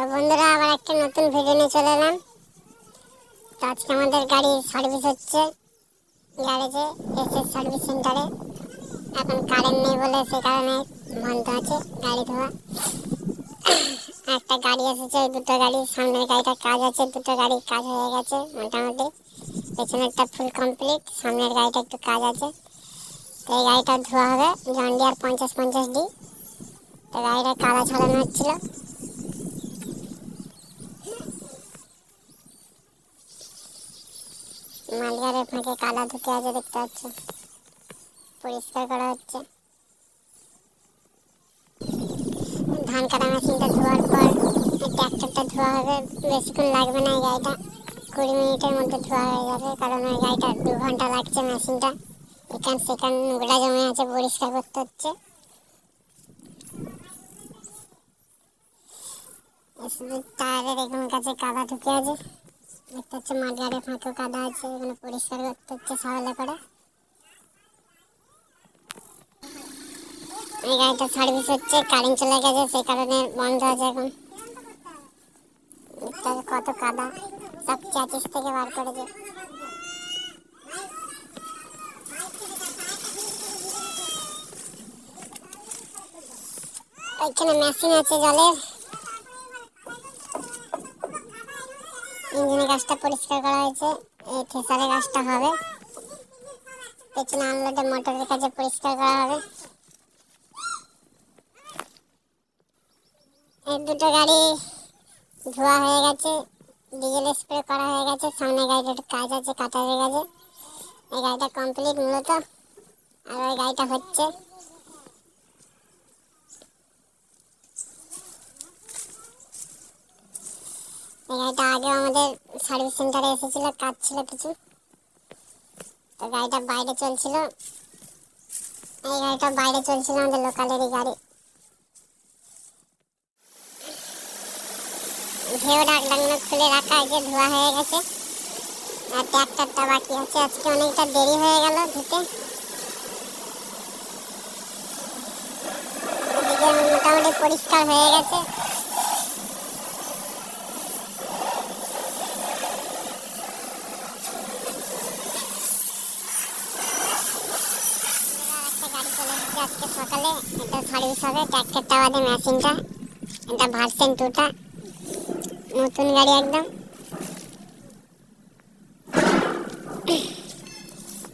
বন্ধুরা আবার একটা নতুন ভিডিও নিয়ে চলে এলাম। তো আজকে আমাদের গাড়ি সার্ভিস হচ্ছে গ্যারেজে, এসএস সার্ভিস সেন্টারে। এখন কারেন্ট নেই বলে সে কারণে বন্ধ আছে গাড়ি ধোয়া। একটা গাড়ি এসেছে, দুটো গাড়ি, সামনের গাড়িটা কাজ আছে, দুটো গাড়ি কাজ হয়ে গেছে মোটামুটি। পেছনেরটা ফুল কমপ্লিট, সামনের গাড়িটা একটু কাজ আছে। তো এই গাড়িটা ধোয়া হবে জন ডিয়ার 50-50D। তো গাড়িটা কাদা ছাড়ানো হচ্ছিল। মালগাড়ির ফাঁকে কাদা ঢুকে আছে, দেখতে পাচ্ছ, পরিষ্কার করা হচ্ছে। ধান কাটা মেশিনটা ধোয়ার পর ট্র্যাক্টরটা ধোয়া হবে। বেশিক্ষণ লাগবে না, এই গাড়িটা 20 মিনিটের মধ্যে ধোয়া হয়ে যাবে, কারণ ওই গাড়িটা 2 ঘন্টা লাগছে। মেশিনটা এখান সেখান নোংরা জমে আছে, পরিষ্কার করতে হচ্ছে। শুধু টায়ারের এখান কাছে কাদা ঢুকে আছে, দেখতে হচ্ছে। মালগাড়ির ফাঁকেও কাদা আছে, এখানে পরিষ্কার করতে হচ্ছে সাবলে করে। এই গাড়িটা সার্ভিস হচ্ছে, কারেন্ট চলে গেছে সেই কারণে বন্ধ আছে এখন। কত কাদা, সব চ্যাচিস থেকে বার করেছে। ওইখানে মেশিন আছে জলের, ইঞ্জিনের গাছটা পরিষ্কার করা হয়েছে। এই থ্রেসারের গাছটা হবে, পেছনে আনলোডে মোটরের কাছে পরিষ্কার করা হবে। এই দুটো গাড়ি ধোয়া হয়ে গেছে, ডিজেল স্প্রে করা হয়ে গেছে। সামনে গাড়িটা একটু কাজ আছে, কাটা হয়ে গেছে। এই গাড়িটা কমপ্লিট মূলত, আর ওই গাড়িটা হচ্ছে। এই গাড়িটা আগে আমাদের সার্ভিস সেন্টারে এসেছিল, কাজ ছিল কিছু, তো গাড়িটা বাইরে চলছিল। এই গাড়িটা বাইরে চলছিল, আমাদের লোকালেরই গাড়ি। ঢেউ ডাকডাকনা খুলে রাখা আছে, ধোয়া হয়ে গেছে। আর ট্র্যাক্টরটা বাকি আছে, আজকে অনেকটা দেরি হয়ে গেল ধুতে। এদিকে মোটামুটি পরিষ্কার হয়ে গেছে। একটা গাড়ি চলে এসেছে আজকে সকালে, এটা সার্ভিস হবে। ট্র্যাক্টরটা বাদে মেশিনটা, এটা ভার্সন 2টা, নতুন গাড়ি একদম।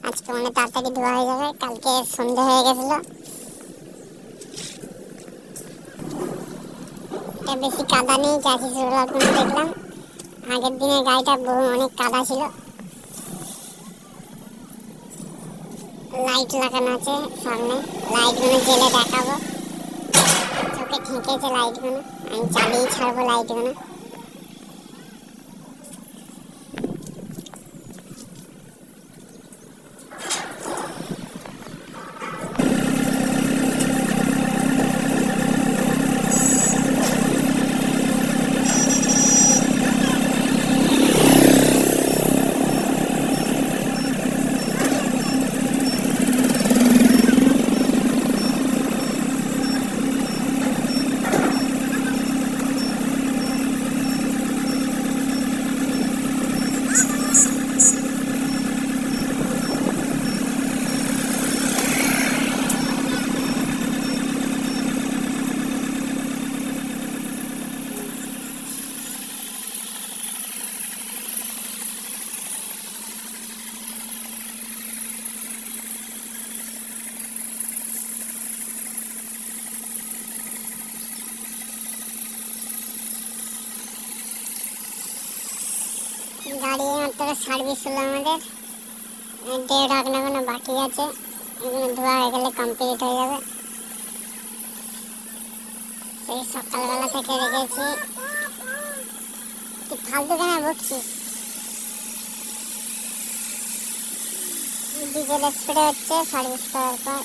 আজকে অনেক তাড়াতাড়ি ধোয়া হয়ে যাবে, কালকে সন্ধে হয়ে গেছিল। এটা বেশি কাদা নেই, চাষি সুরগুলো দেখলাম। আগের দিনের গাড়িটা অনেক কাদা ছিল। লাইট লাগানো আছে সামনে, লাইটগুলো জেলে দেখাবো। চোখে ঠেকেছে লাইটগুলো, আমি চালিয়ে ছাড়বো লাইটগুলো। গাড়ি মাত্র সার্ভিস হলো আমাদের, ঢেউ ডাকনাগুলো বাকি আছে, এগুলো ধোয়া হয়ে গেলে কমপ্লিট হয়ে যাবে। সেই সকালবেলা থেকে রেখেছি, কি ফালতু কেন বকছিস? ডিজেল স্প্রে হচ্ছে সার্ভিস করার পর।